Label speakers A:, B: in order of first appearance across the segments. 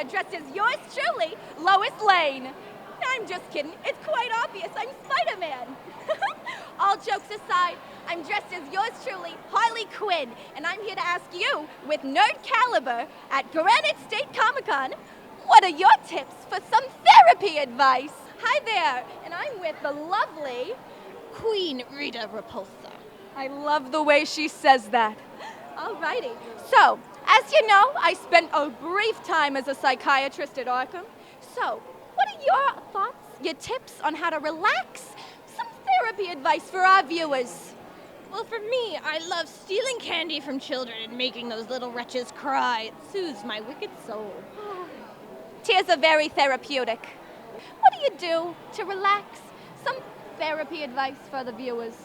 A: dressed as yours truly, Lois Lane. I'm just kidding. It's quite obvious. I'm Spider-Man. All jokes aside, I'm dressed as yours truly, Harley Quinn, and I'm here to ask you, with nerd caliber at Granite State Comic Con, what are your tips for some therapy advice? Hi there, and I'm with the lovely
B: Queen Rita Repulsa.
A: I love the way she says that. Alrighty. So, as you know, I spent a brief time as a psychiatrist at Arkham. So, what are your thoughts, your tips on how to relax? Some therapy advice for our viewers.
B: Well, for me, I love stealing candy from children and making those little wretches cry. It soothes my wicked soul.
A: Tears are very therapeutic. What do you do to relax? Some therapy advice for the viewers.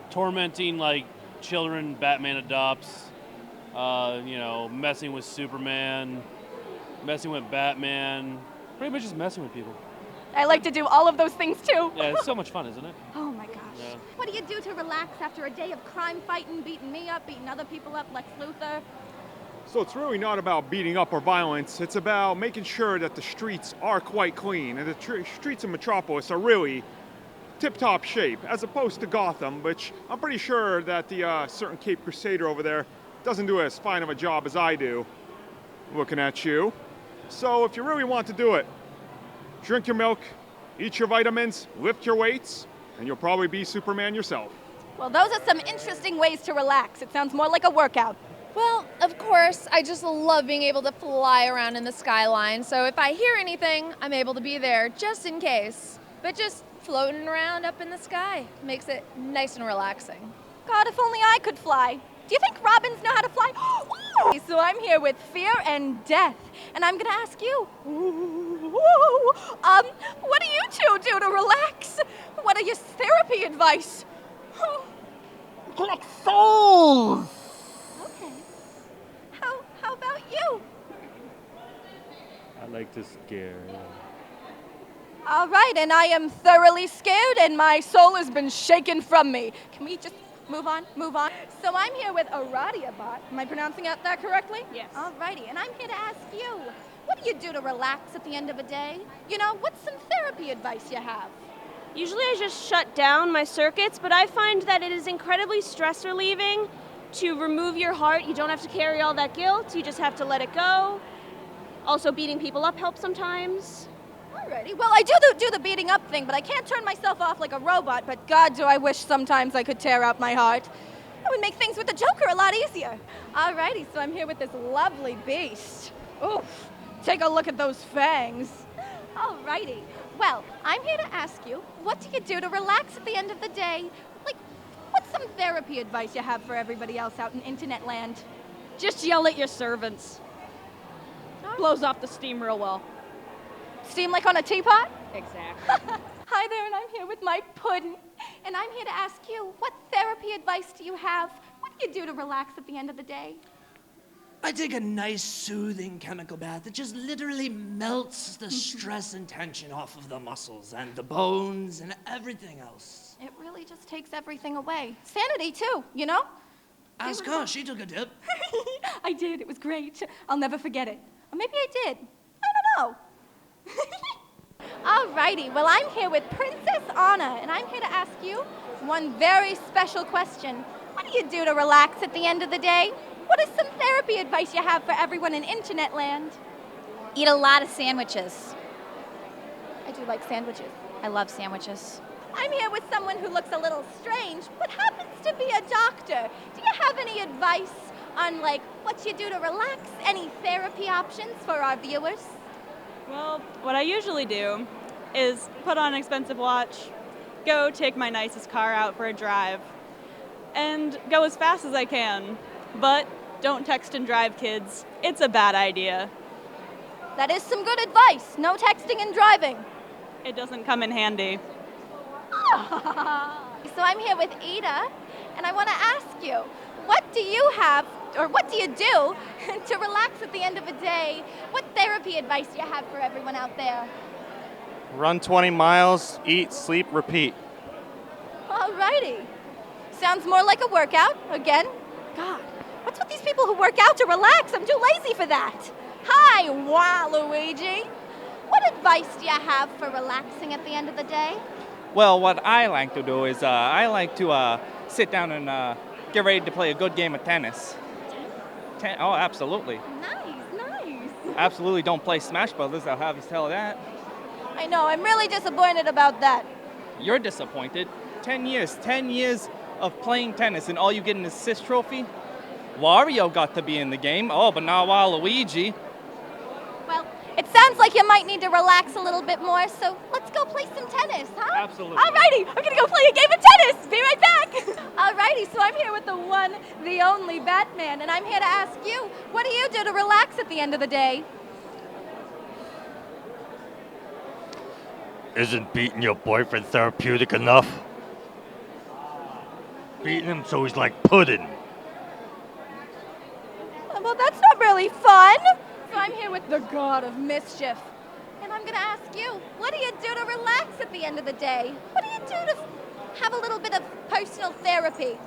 C: Tormenting, like, children Batman adopts, messing with Superman, messing with Batman, pretty much just messing with people.
A: I like to do all of those things too.
C: Yeah, it's so much fun, isn't it?
A: Oh my gosh.
C: Yeah.
A: What do you do to relax after a day of crime fighting, beating me up, beating other people up, Lex Luthor?
D: So it's really not about beating up or violence. It's about making sure that the streets are quite clean, and the streets of Metropolis are really tip-top shape, as opposed to Gotham, which I'm pretty sure that the certain Cape Crusader over there doesn't do as fine of a job as I do, looking at you. So if you really want to do it, drink your milk, eat your vitamins, lift your weights, and you'll probably be Superman yourself.
A: Well, those are some interesting ways to relax. It sounds more like a workout.
E: Well, of course, I just love being able to fly around in the skyline, so if I hear anything, I'm able to be there just in case. But just floating around up in the sky makes it nice and relaxing.
A: God, if only I could fly. Do you think robins know how to fly? Ooh. So I'm here with Fear and Death, and I'm gonna ask you, what do you two do to relax? What are your therapy advice?
F: Collect souls!
A: Okay. How about you?
C: I like to scare.
A: All right, and I am thoroughly scared, and my soul has been shaken from me. Can we just move on? So I'm here with Aradiabot. Am I pronouncing that correctly?
B: Yes.
A: All righty, and I'm here to ask you, what do you do to relax at the end of a day? You know, what's some therapy advice you have?
G: Usually I just shut down my circuits, but I find that it is incredibly stress relieving to remove your heart. You don't have to carry all that guilt, you just have to let it go. Also, beating people up helps sometimes.
A: Alrighty, well, I do the beating up thing, but I can't turn myself off like a robot, but God, do I wish sometimes I could tear out my heart. That would make things with the Joker a lot easier. Alrighty, so I'm here with this lovely beast. Oof, take a look at those fangs. Alrighty, well, I'm here to ask you, what do you do to relax at the end of the day? Like, what's some therapy advice you have for everybody else out in internet land?
B: Just yell at your servants. Blows off the steam real well.
A: Steam like on a teapot?
B: Exactly.
A: Hi there, and I'm here with my puddin'. And I'm here to ask you, what therapy advice do you have? What do you do to relax at the end of the day?
F: I take a nice, soothing chemical bath. It just literally melts the stress and tension off of the muscles and the bones and everything else.
A: It really just takes everything away. Sanity, too, you know?
F: Ask her, she took a dip.
A: I did, it was great. I'll never forget it. Or maybe I did. I don't know. Alrighty, well, I'm here with Princess Anna, and I'm here to ask you one very special question. What do you do to relax at the end of the day? What is some therapy advice you have for everyone in internet land?
H: Eat a lot of sandwiches.
A: I do like sandwiches.
H: I love sandwiches.
A: I'm here with someone who looks a little strange, but happens to be a doctor. Do you have any advice on, like, what you do to relax? Any therapy options for our viewers?
G: Well, what I usually do is put on an expensive watch, go take my nicest car out for a drive, and go as fast as I can. But don't text and drive, kids. It's a bad idea.
A: That is some good advice. No texting and driving.
G: It doesn't come in handy.
A: So I'm here with Ada, and I want to ask you, what do you have, or what do you do to relax at the end of a day? What therapy advice do you have for everyone out there?
I: Run 20 miles, eat, sleep, repeat.
A: Alrighty. Sounds more like a workout. Again, God, what's with these people who work out to relax? I'm too lazy for that. Hi, Waluigi. What advice do you have for relaxing at the end of the day?
J: Well, what I like to do is I like to sit down and get ready to play a good game of tennis. Oh, absolutely.
A: Nice.
J: Absolutely don't play Smash Brothers, I'll have you tell that.
A: I know, I'm really disappointed about that.
J: You're disappointed. 10 years of playing tennis and all you get an assist trophy? Wario got to be in the game, but not Waluigi.
A: Well, it sounds like you might need to relax a little bit more, so let's go play some tennis, huh?
J: Absolutely.
A: Alrighty, I'm gonna go play a game of tennis. Be right back. Alrighty, so I'm here with the one, the only Batman, and I'm here to ask you, what do you do to relax at the end of the day?
K: Isn't beating your boyfriend therapeutic enough? Beating him so he's like pudding.
A: Well, that's not really fun. So I'm here with the God of Mischief. And I'm going to ask you, what do you do to relax at the end of the day? What do you do to have a little bit of personal therapy?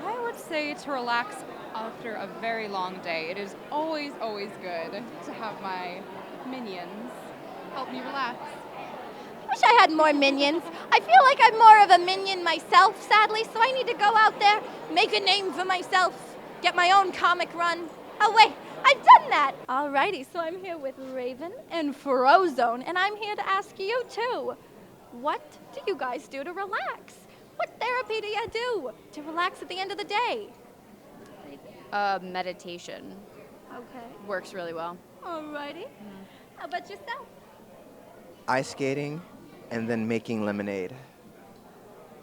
L: I would say to relax after a very long day. It is always good to have my minions help me relax.
A: I wish I had more minions. I feel like I'm more of a minion myself, sadly, so I need to go out there, make a name for myself, get my own comic run. Oh, wait, I've done that. Alrighty, so I'm here with Raven and Frozone, and I'm here to ask you, too. What do you guys do to relax? What therapy do you do to relax at the end of the day?
E: Meditation.
A: Okay.
E: Works really well.
A: Alrighty. How about yourself?
M: Ice skating and then making lemonade.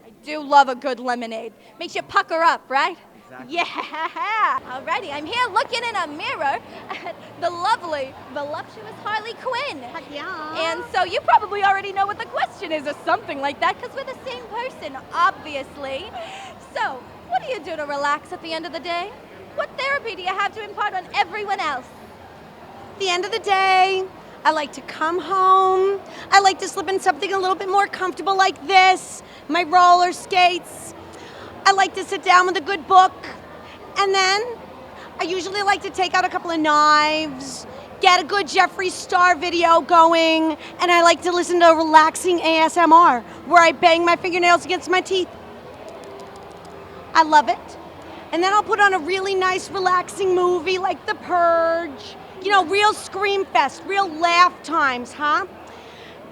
A: I do love a good lemonade. Makes you pucker up, right?
M: Exactly.
A: Yeah! Alrighty, I'm here looking in a mirror at the lovely, voluptuous Harley Quinn.
B: Yeah.
A: And so you probably already know what the question is or something like that because we're the same person, obviously. So, what do you do to relax at the end of the day? What therapy do you have to impart on everyone else?
N: At the end of the day, I like to come home. I like to slip in something a little bit more comfortable like this, my roller skates. I like to sit down with a good book. And then I usually like to take out a couple of knives, get a good Jeffree Star video going, and I like to listen to relaxing ASMR where I bang my fingernails against my teeth. I love it. And then I'll put on a really nice relaxing movie like The Purge. You know, real scream fest, real laugh times, huh?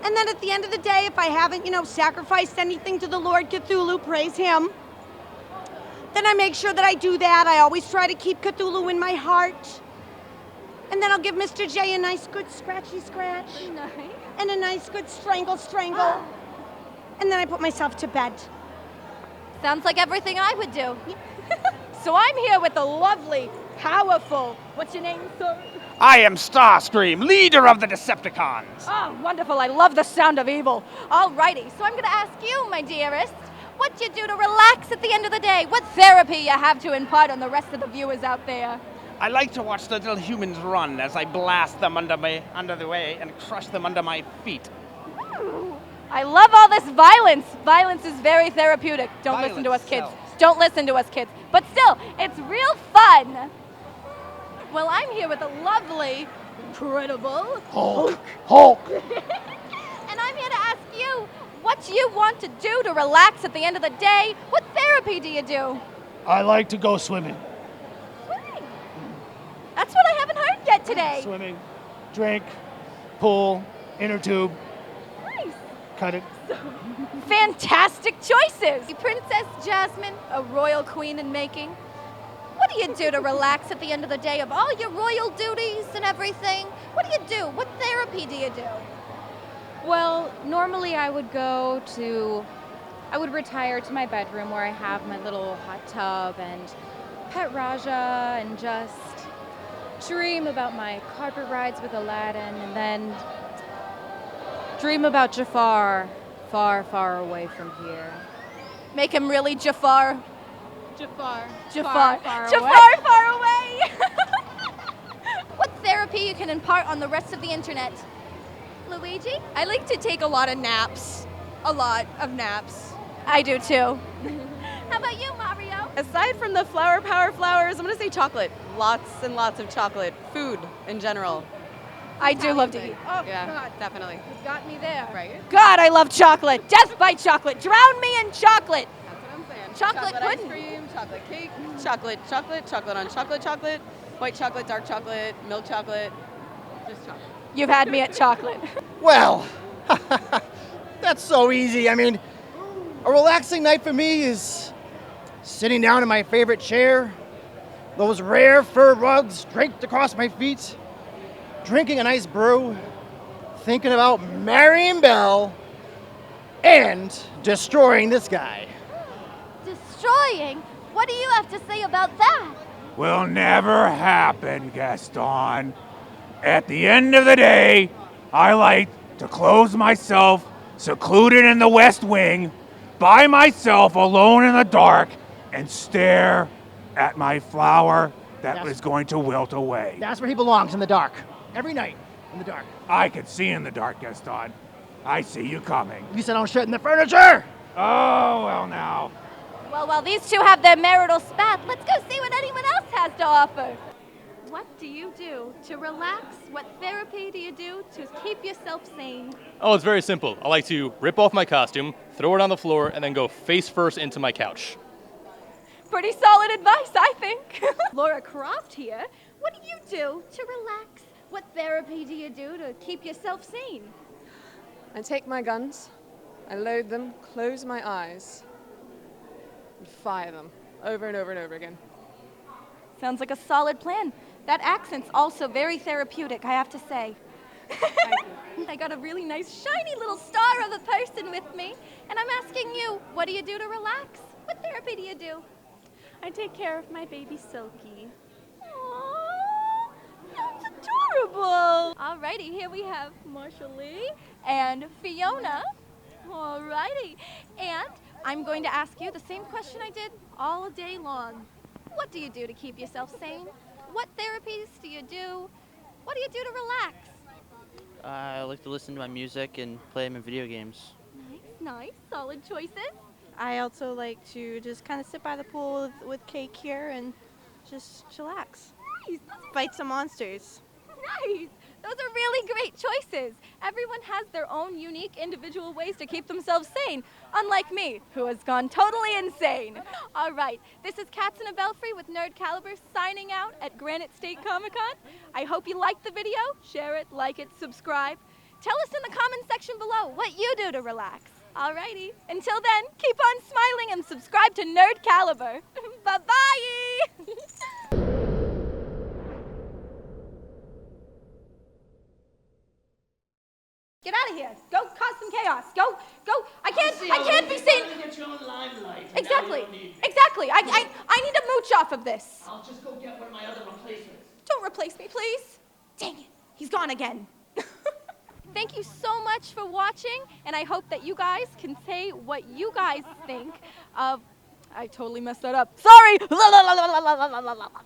N: And then at the end of the day, if I haven't, sacrificed anything to the Lord Cthulhu, praise him, then I make sure that I do that. I always try to keep Cthulhu in my heart. And then I'll give Mr. J a nice good scratchy scratch.
A: Nice.
N: And a nice good strangle. And then I put myself to bed.
A: Sounds like everything I would do. So I'm here with the lovely, powerful, what's your name, sir?
O: I am Starscream, leader of the Decepticons.
A: Oh, wonderful. I love the sound of evil. Alrighty, so I'm going to ask you, my dearest, what you do to relax at the end of the day? What therapy you have to impart on the rest of the viewers out there?
O: I like to watch the little humans run as I blast them under the way and crush them under my feet.
A: Ooh, I love all this violence. Violence is very therapeutic. Don't listen to us kids. Don't listen to us kids. But still, it's real fun. Well, I'm here with a lovely, incredible
O: Hulk.
A: And I'm here to ask you what you want to do to relax at the end of the day. What therapy do you do?
P: I like to go swimming.
A: Swimming. That's what I haven't heard yet today.
P: Swimming, drink, pool, inner tube.
A: Nice.
P: Cut it.
A: Fantastic choices. Princess Jasmine, a royal queen in making. What do you do to relax at the end of the day of all your royal duties and everything? What do you do? What therapy do you do?
L: Well, normally I would retire to my bedroom where I have my little hot tub and pet Raja and just dream about my carpet rides with Aladdin and then dream about Jafar far, far away from here.
A: Make him really Jafar.
L: Jafar.
A: Far away. What therapy you can impart on the rest of the internet? Luigi?
B: I like to take a lot of naps. A lot of naps.
A: I do too. How about you, Mario?
Q: Aside from the flower power flowers, I'm gonna say chocolate. Lots and lots of chocolate. Food in general.
A: I do love to eat. Oh,
Q: Yeah,
A: God.
Q: definitely.
A: You got me there.
Q: Right.
A: God, I love chocolate. Death by chocolate. Drown me in chocolate.
Q: That's what I'm saying.
A: Chocolate
Q: ice
A: pudding.
Q: cream, chocolate cake, chocolate, chocolate on chocolate, white chocolate, dark chocolate, milk chocolate, just chocolate.
A: You've had me at chocolate.
P: Well, that's so easy. I mean, a relaxing night for me is sitting down in my favorite chair, those rare fur rugs draped across my feet, drinking a nice brew, thinking about marrying Belle, and destroying this guy.
R: Destroying? What do you have to say about that?
S: Will never happen, Gaston. At the end of the day, I like to close myself, secluded in the West Wing, by myself, alone in the dark, and stare at my flower that is going to wilt away.
P: That's where he belongs, in the dark. Every night, in the dark.
S: I can see in the dark, Gaston. I see you coming.
P: You said don't shit in the furniture!
S: Oh, well now.
A: Well, while these two have their marital spat, let's go see what anyone else has to offer. What do you do to relax? What therapy do you do to keep yourself sane?
T: Oh, it's very simple. I like to rip off my costume, throw it on the floor, and then go face first into my couch.
A: Pretty solid advice, I think. Laura Croft here. What do you do to relax? What therapy do you do to keep yourself sane?
Q: I take my guns, I load them, close my eyes, and fire them over and over and over again.
A: Sounds like a solid plan. That accent's also very therapeutic, I have to say. I got a really nice shiny little star of a person with me, and I'm asking you, what do you do to relax? What therapy do you do?
G: I take care of my baby Silky.
A: Aww, that's adorable. Alrighty, here we have Marshall Lee and Fiona. Alrighty, and I'm going to ask you the same question I did all day long. What do you do to keep yourself sane? What therapies do you do? What do you do to relax?
U: I like to listen to my music and play my video games.
A: Nice, solid choices.
B: I also like to just kind of sit by the pool with cake here and just chillax.
A: Nice.
B: Fight some monsters.
A: Nice. Those are really great choices. Everyone has their own unique individual ways to keep themselves sane, unlike me, who has gone totally insane. All right, this is Cats in a Belfry with Nerd Caliber signing out at Granite State Comic Con. I hope you liked the video. Share it, like it, subscribe. Tell us in the comment section below what you do to relax. Alrighty, until then, keep on smiling and subscribe to Nerd Caliber. Bye-bye! Get out of here. Go cause some chaos. Go. I can't be seen. Exactly. I need a mooch off of this.
F: I'll just go get one of my other replacements.
A: Don't replace me, please. Dang it. He's gone again. Thank you so much for watching, and I hope that you guys can say what you guys think of... I totally messed that up. Sorry!